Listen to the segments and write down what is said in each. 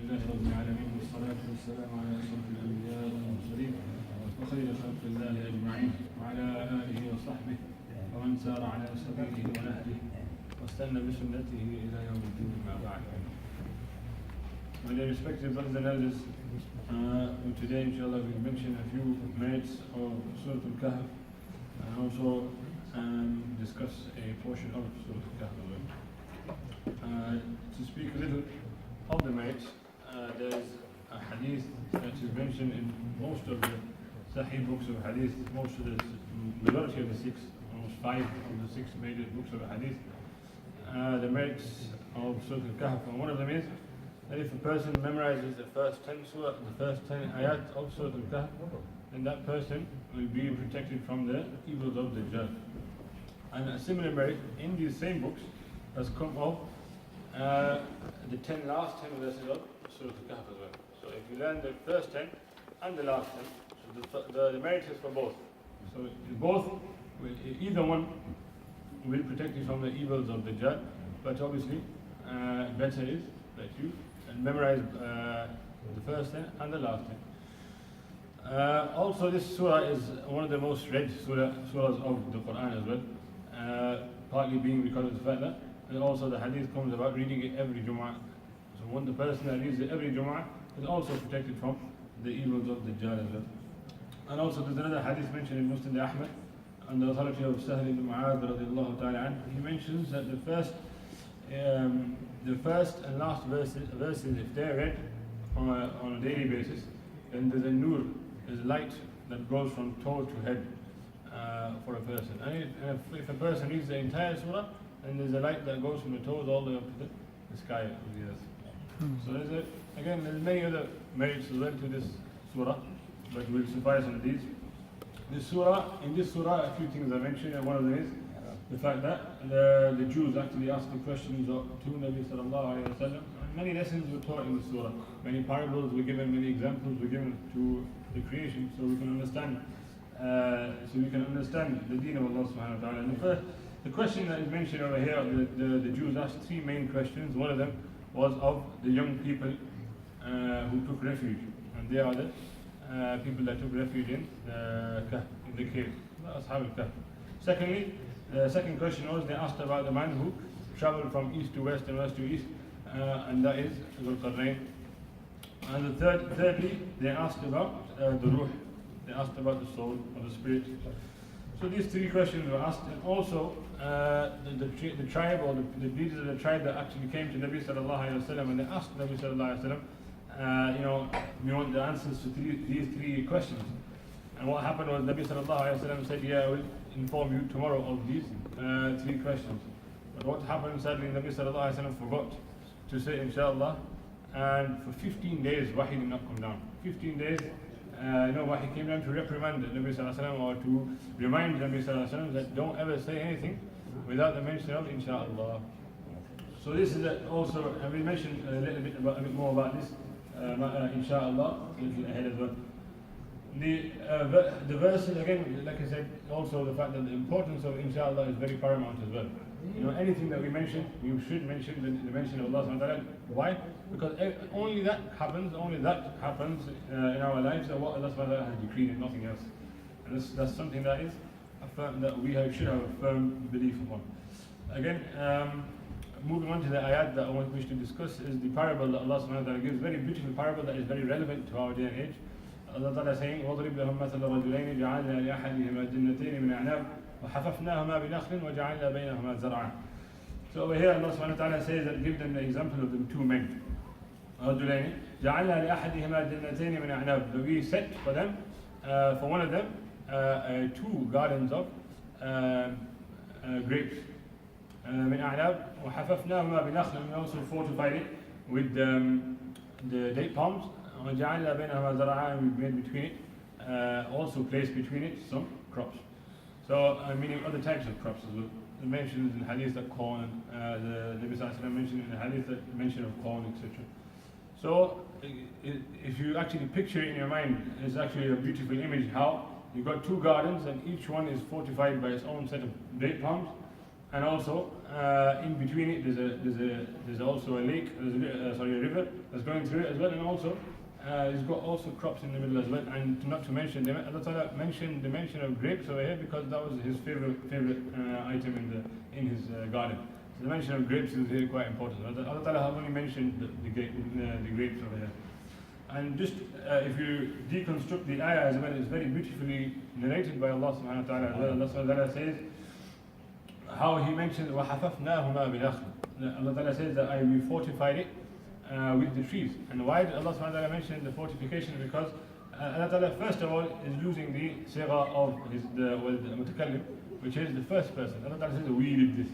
لله رب العالمين والصلاة والسلام على أشرف الأنبياء والمرسلين وخير خلق الله أجمعين وعلى آله وصحبه ومن سار على سبيله ونهجه واستنى بسنته إلى يوم الدين ما بعد. My dear respected brothers and elders, today inshallah we'll mention a few merits of Surah Al-Kahf and also discuss a portion of Surah Al-Kahf. To speak a little of the merits, there's a hadith that is mentioned in most of the Sahih books of hadith, most of the majority of the six, almost 5 of the 6 major books of hadith, the merits of Surah Al-Kahf. And one of them is that if a person memorizes the first 10 surah, the first 10 ayat of Surah Al-Kahf, then that person will be protected from the evils of the Dajjal. And a similar merit in these same books has come of the last 10 verses of Surah Al-Kahf as well. So if you learn the first 10 and the last 10, so the merit is for both. So both, either one will protect you from the evils of the Dajjal, but obviously better is that you memorize the first 10 and the last 10. Also, this surah is one of the most read surahs of the Quran as well, partly being because of the fact that, and also the hadith comes about reading it every Jum'ah. So one the person that reads it every Jum'ah is also protected from the evils of the Dajjal as well. And also there's another hadith mentioned in Muslim Ahmad on the authority of Sahl ibn Mu'adh radiallahu ta'ala anhu. He mentions that the first and last verses, if they're read on a daily basis, then there's a nur, there's a light that goes from toe to head for a person. And if a person reads the entire surah, then there's a light that goes from the toes all the way up to the sky of the earth. So there's many other merits as well to this surah, but we'll suffice on these. In this surah, a few things I mentioned, and one of them is the fact that the Jews actually asked the questions to Nabi sallallahu alayhi wa sallam. Many lessons were taught in the surah. Many parables were given, many examples were given to the creation, so we can understand the deen of Allah subhanahu wa ta'ala. And the question that is mentioned over here, the Jews asked 3 main questions. One of them was of the young people who took refuge, and they are the people that took refuge in the cave, Ashab al-Kahf. Secondly, the second question was they asked about the man who traveled from east to west and west to east, and that is Dhul Qarnayn. And thirdly, they asked about the ruh, they asked about the soul or the spirit. So these 3 questions were asked, and also the tribe or the leaders of the tribe that actually came to Nabi sallallahu alayhi wa sallam, and they asked Nabi sallallahu alayhi wa sallam, we want the answers to these 3 questions. And what happened was Nabi sallallahu alayhi wa sallam said, yeah, I will inform you tomorrow of these 3 questions. But what happened, sadly, Nabi sallallahu alayhi wa sallam forgot to say inshallah, and for 15 days wahi did not come down. 15 days wahi came down to reprimand Nabi sallallahu alayhi wa sallam, or to remind Nabi sallallahu alayhi wa sallam that don't ever say anything without the mention of inshallah. So this is also, and we mentioned a bit more about this inshallah a little ahead as well. The verses, again, like I said, also the fact that the importance of inshallah is very paramount as well. Anything that we mention, you should mention the mention of Allah subhanahu wa ta'ala. Why? Because only that happens in our lives, that what Allah subhanahu wa ta'ala has decreed and nothing else. And that's something that is that we should have a firm belief upon. Again, moving on to the ayat that I wish to discuss is the parable that Allah subhanahu wa ta'ala gives, very beautiful parable that is very relevant to our day and age. Allah Ta'ala is saying, وَضْرِبْ لَهُمْ مَثَلَ رَجُلَيْنِ جَعَلْنَا لِأَحَدِهِمَا جَنَّتَيْنِ مِنْ أَعْنَابٍ وَحَفَفْنَاهُمَا بِنَخْلٍ وَجَعَلْنَا بَيْنَهُمَا زَرْعًا. So over here Allah subhanahu wa ta'ala says that give them the example of the 2 men. رَجُلَيْنِ جَعَلْنَا لِأَحَدِهِمَا جَنَّتَيْنِ مِنْ أَعْنَابٍ. So we set for them, for one of them, 2 gardens of grapes. مِنْ أَعْنَابٍ وَحَفَفْنَاهُمَا بِنَخْلٍ. We also fortified it with the date palms. وَجَعَلْنَا بَيْنَهُمَا زَرْعًا. And we made between it, also placed between it some crops. So, meaning other types of crops as well. It mentions in hadith that corn, the Nabi sallallahu alayhi wa sallam mentioned in the hadith that mention of corn, etc. So, if you actually picture it in your mind, it's actually a beautiful image how you've got 2 gardens and each one is fortified by its own set of date palms, and also in between it there's also a lake, a river that's going through it as well, and also it's got also crops in the middle as well. And not to mention, Allah Ta'ala mentioned the mention of grapes over here because that was his favorite item in his garden. So the mention of grapes is here quite important. Allah Ta'ala has only mentioned the grapes over here. And just if you deconstruct the ayah as well, it's very beautifully narrated by Allah Subhanahu wa Ta'ala as well. Allah Subhanahu wa Ta'ala says how He mentions وَحَفَفْنَاهُمَا بِالْأَخْلِ. Allah Ta'ala says that we fortified it with the trees. And why did Allah Subhanahu wa Ta'ala mention the fortification? Because Allah Ta'ala first of all is using the sigha of the mutakallim, which is the first person. Allah Ta'ala says we did this.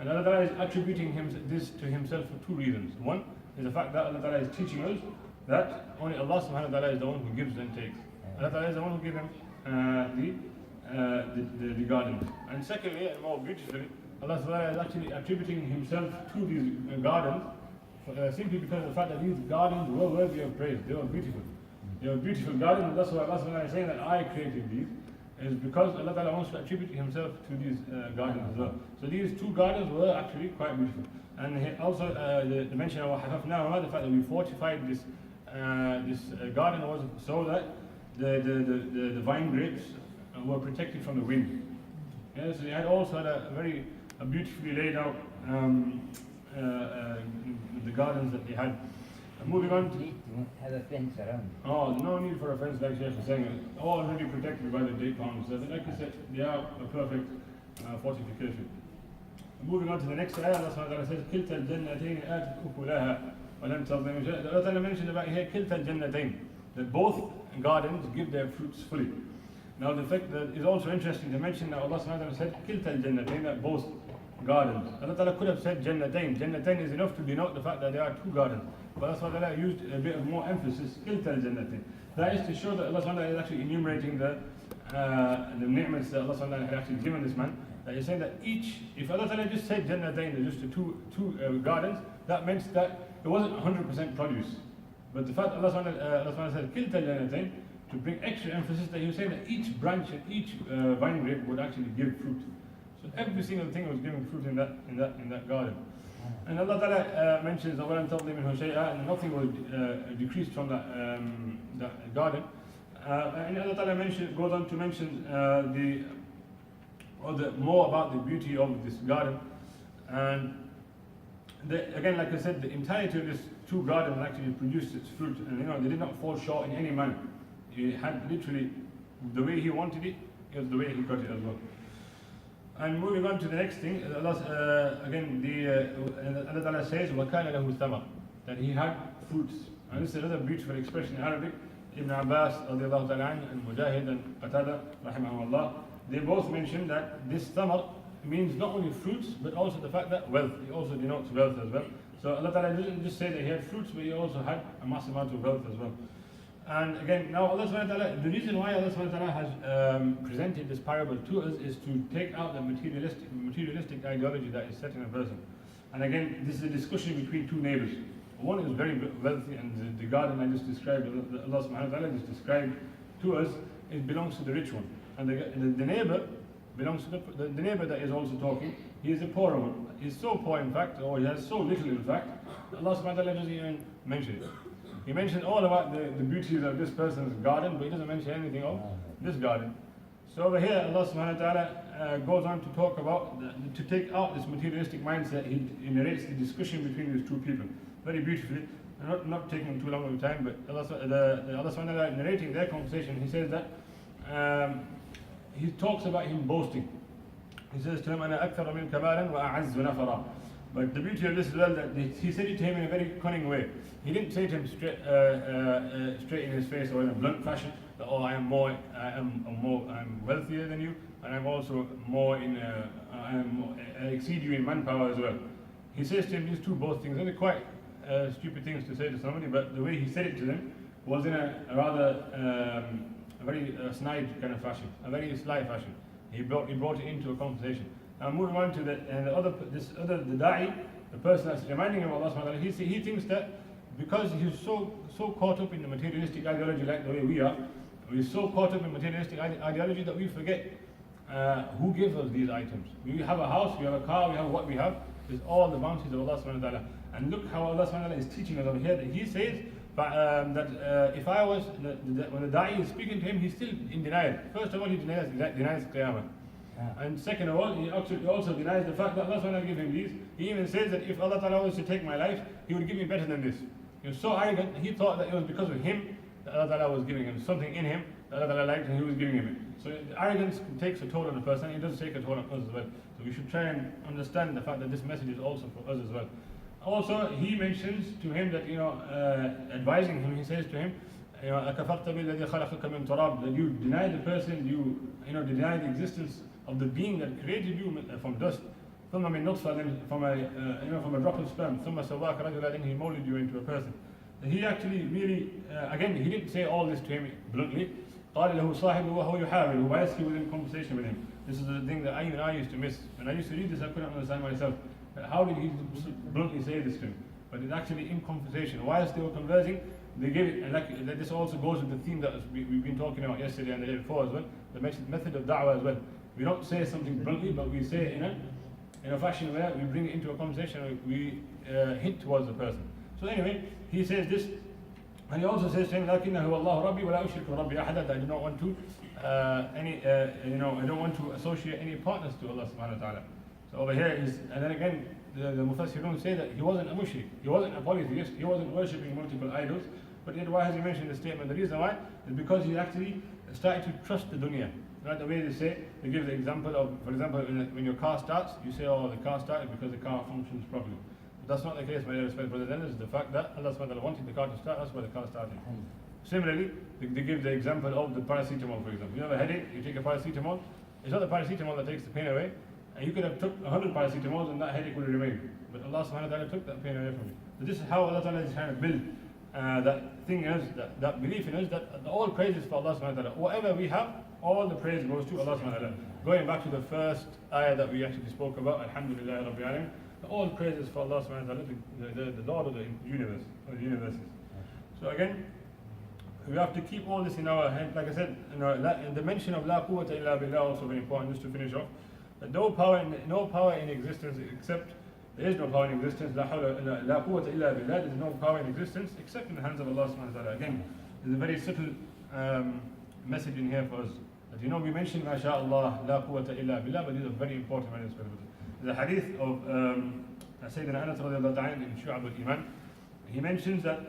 And Allah Ta'ala is attributing this to Himself for two reasons. One is the fact that Allah Ta'ala is teaching us that only Allah Subhanahu wa Ta'ala is the one who gives and takes. Allah Ta'ala is the one who gives them the gardens. And secondly, and more beautifully, Allah Subhanahu wa Ta'ala is actually attributing Himself to these gardens simply because of the fact that these gardens were worthy of praise. They were beautiful. They were beautiful gardens, and that's why Allah Subhanahu wa Ta'ala is saying that I created these. Is because Allah Ta'ala wants to attribute Himself to these gardens as well. So these two gardens were actually quite beautiful. And also the mention of وَحَفَفْنَاهُمَا, the fact that we fortified this garden was so that the vine grapes were protected from the wind. Yes, they had also had a very beautifully laid out the gardens that they had. Moving on to have a fence around. Oh, no need for a fence, like Sheikh was saying. All already protected by the date palms. So like I said, they are a perfect fortification. Moving on to the next ayah, Allah Subhanahu wa Ta'ala says, كِلْتَ الْجَنَّتَيْنِ آتِتْ أُكُلَهَا وَلَمْ تَظْلِمْ شَيْئًا. Allah Ta'ala mentioned about here, كِلْتَ الْجَنَّتَيْنِ, that both gardens give their fruits fully. Now the fact that is also interesting to mention that Allah Subhanahu wa Ta'ala said, كِلْتَ الْجَنَّتَيْنِ, that both gardens. Allah Ta'ala could have said Jannatain. Jannatain is enough to denote the fact that there are two gardens. But Allah Subhanahu wa Ta'ala used a bit of more emphasis, Kilta Jannatain. That is to show that Allah Subhanahu wa Ta'ala is actually enumerating the ni'mats that Allah Subhanahu wa Ta'ala had actually given this man. That he's saying that each, if Allah Ta'ala just said Jannatain, just the two gardens, that meant that it wasn't 100% produce. But the fact that Allah Subhanahu wa Ta'ala said Kilta Jannatain, to bring extra emphasis that he was saying that each branch and each vine grape would actually give fruit. So every single thing was giving fruit in that garden. And Allah Ta'ala mentions and nothing was decreased from that garden. And Allah Ta'ala goes on to mention more about the beauty of this garden. And again, like I said, the entirety of this two gardens actually produced its fruit, and they did not fall short in any manner. He had literally the way he wanted it, it was the way he got it as well. And moving on to the next thing, Allah Ta'ala says, وَكَانَ لَهُ ثَمَرٌ, that he had fruits. And this is another beautiful expression in Arabic. Ibn Abbas radiallahu ta'ala anhu, and Mujahid and Qatada rahimahumullah, they both mentioned that this thamar means not only fruits, but also the fact that wealth. It also denotes wealth as well. So Allah Ta'ala didn't just say that he had fruits, but he also had a massive amount of wealth as well. And again, now Allah Subhanahu wa Ta'ala, the reason why Allah Subhanahu wa Ta'ala has presented this parable to us is to take out the materialistic ideology that is set in a person. And again, this is a discussion between two neighbors. One is very wealthy, and the garden I just described, Allah Subhanahu wa Ta'ala just described to us, it belongs to the rich one. And the neighbor belongs to the neighbor that is also talking. He is a poor one. He's so poor, in fact, or he has so little, in fact, Allah Subhanahu wa Ta'ala doesn't even mention it. He mentioned all about the beauties of this person's garden, but he doesn't mention anything of this garden. So over here, Allah Subhanahu wa Ta'ala goes on to talk about, to take out this materialistic mindset. He narrates the discussion between these two people very beautifully. Not taking too long of a time, but Allah Subhanahu wa Ta'ala narrating their conversation, he says that he talks about him boasting. He says to him, أَنَا أَكْثَرَ مِنْكَ مَالًا وَأَعَزُّ نَفَرًا. But the beauty of this is well that he said it to him in a very cunning way. He didn't say to him straight in his face or in a blunt fashion that, oh, I'm wealthier than you, and I'm also I exceed you in manpower as well. He says to him these two both things, and they're quite stupid things to say to somebody, but the way he said it to them was in a rather a very snide kind of fashion, a very sly fashion. He brought it into a conversation. Now moving on to the da'i, the person that's reminding him of Allah Subhanahu wa Ta'ala, he thinks that because he's so caught up in the materialistic ideology like the way we are, we're so caught up in materialistic ideology that we forget who gives us these items? We have a house, we have a car, we have what we have. It's all the bounties of Allah subhanahu wa ta'ala. And look how Allah subhanahu wa ta'ala is teaching us over here. That He says that if I was, when the da'i is speaking to him, he's still in denial. First of all, he denies Qiyamah. And second of all, he also denies the fact that Allah subhanahu wa ta'ala gave him these. He even says that if Allah ta'ala was to take my life, He would give me better than this. He was so arrogant, he thought that it was because of him that Allah ta'ala was giving him something in him that Allah ta'ala liked and He was giving him it. So arrogance takes a toll on the person, it does take a toll on us as well. So we should try and understand the fact that this message is also for us as well. Also, he mentions to him that, advising him, he says to him, أَكَفَرْتَ بِالَّذِي خَلَقَكَ مِنْ تُرَابٍ, that you deny the person, you deny the existence of the being that created you from dust. ثُمَّ مِنْ نُطْفَةٍ, then from a drop of sperm. ثُمَّ سَوَّاكَ رَجُلًا, then He molded you into a person. He actually really, again, he didn't say all this to him bluntly. قال له صاحبه وهو يحاول. Why is he within conversation with him? This is the thing that even I used to miss. When I used to read this, I couldn't understand myself. How did he bluntly say this to him? But it's actually in conversation. Whilst they were conversing, they gave it, and this also goes with the theme that we've been talking about yesterday and the day before as well, the method of da'wah as well. We don't say something bluntly, but we say it in a fashion where we bring it into a conversation, we hint towards the person. So anyway, he says this, and he also says to him, لَكِنَّهُ اللَّهُ رَبِّي وَلَا أُشْرِكُ رَبِّي أَحَدًا, that I do not want to I don't want to associate any partners to Allah subhanahu wa ta'ala. So over here is, and then again, the Mufassirun say that he wasn't a mushrik, he wasn't a polytheist, he wasn't worshipping multiple idols, but yet why has he mentioned the statement? The reason why is because he actually started to trust the dunya. Right, the way they say, they give the example of, for example, when your car starts, you say, oh, the car started because the car functions properly. But that's not the case, my dear respected brothers and sisters. The fact that Allah subhanahu wa ta'ala wanted the car to start, that's why the car started. Similarly, they give the example of the paracetamol, for example. You have a headache, you take a paracetamol, it's not the paracetamol that takes the pain away, and you could have took 100 paracetamols and that headache would remain. But Allah subhanahu wa ta'ala took that pain away from you. So this is how Allah ta'ala is trying to build that thing is, that belief in us, that all praise is for Allah subhanahu wa ta'ala. Whatever we have, all the praise goes to Allah subhanahu wa ta'ala. Going back to the first ayah that we actually spoke about, Alhamdulillah Rabbil Alameen, all praise is for Allah subhanahu wa ta'ala, the Lord of the universe, or the universes. So again, we have to keep all this in our head. Like I said, the mention of La quwwata illa billah also very important, just to finish off. That no power in existence except, there is no power in existence, La quwwata illa billah, there is no power in existence except in the hands of Allah subhanahu wa ta'ala. Again, there's a very subtle message in here for us. That we mentioned MashaAllah, La quwwata illa billah, but these are very important matters. The hadith of Sayyidina Anas radiallahu ta'ala in Shu'ab al-Iman, he mentions that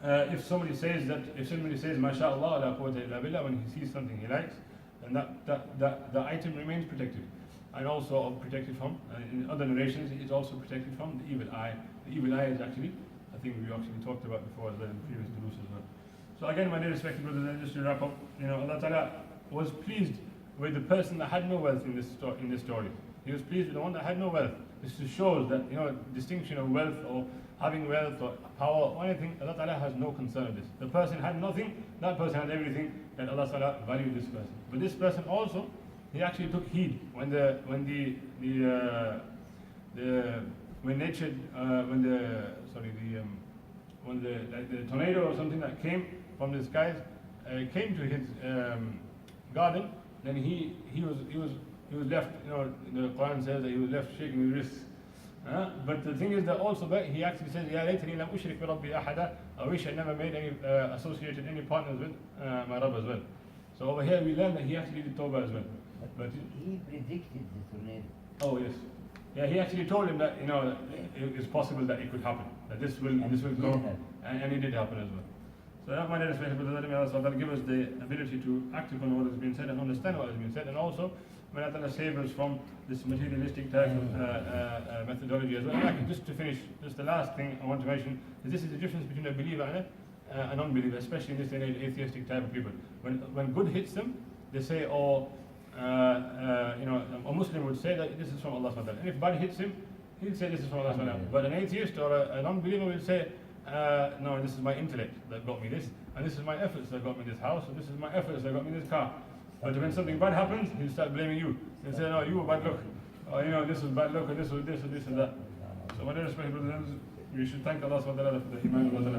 if somebody says MashaAllah, La quwwata illa billah, when he sees something he likes, then that item remains protected. And also protected from, in other narrations, it's also protected from the evil eye. The evil eye is actually, I think we actually talked about before as well in the previous durus as well. So again, my dear respected brothers, and just to wrap up, Allah Ta'ala was pleased with the person that had no wealth in this story. He was pleased with the one that had no wealth. This shows that, distinction of wealth or having wealth or power or anything, Allah Ta'ala has no concern with this. The person had nothing, that person had everything, and Allah Ta'ala valued this person. But this person also, he actually took heed when the tornado or something that came from the skies came to his garden. Then he was left. The Quran says that he was left shaking his wrists. But the thing is that also he actually says, "Ya laytani lam ushrik bi Rabbi ahada." I wish I never made any associated any partners with my Rabb as well. So over here we learn that he actually did tawbah as well. But he predicted the tornado. Oh yes, yeah. He actually told him that it's possible that it could happen, that this will go, and it did happen as well. So that might Allah give us the ability to act upon what has been said and understand what has been said, and also may Allah save us from this materialistic type of methodology as well. And just to finish, just the last thing I want to mention is this is the difference between a believer and an unbeliever, especially in this day and age, atheistic type of people. When good hits them, they say, a Muslim would say that this is from Allah subhanahu wa ta'ala. And if bad hits him, he'll say this is from Allah subhanahu wa ta'ala. But an atheist or an unbeliever will say, no, this is my intellect that got me this, and this is my efforts that got me this house, and this is my efforts that got me this car. But when something bad happens, he'll start blaming you. He'll say, no, you were bad luck. Or, this was bad luck, or this was this, or this, and that. So my dear respected brothers, we should thank Allah subhanahu wa ta'ala for the iman of Allah.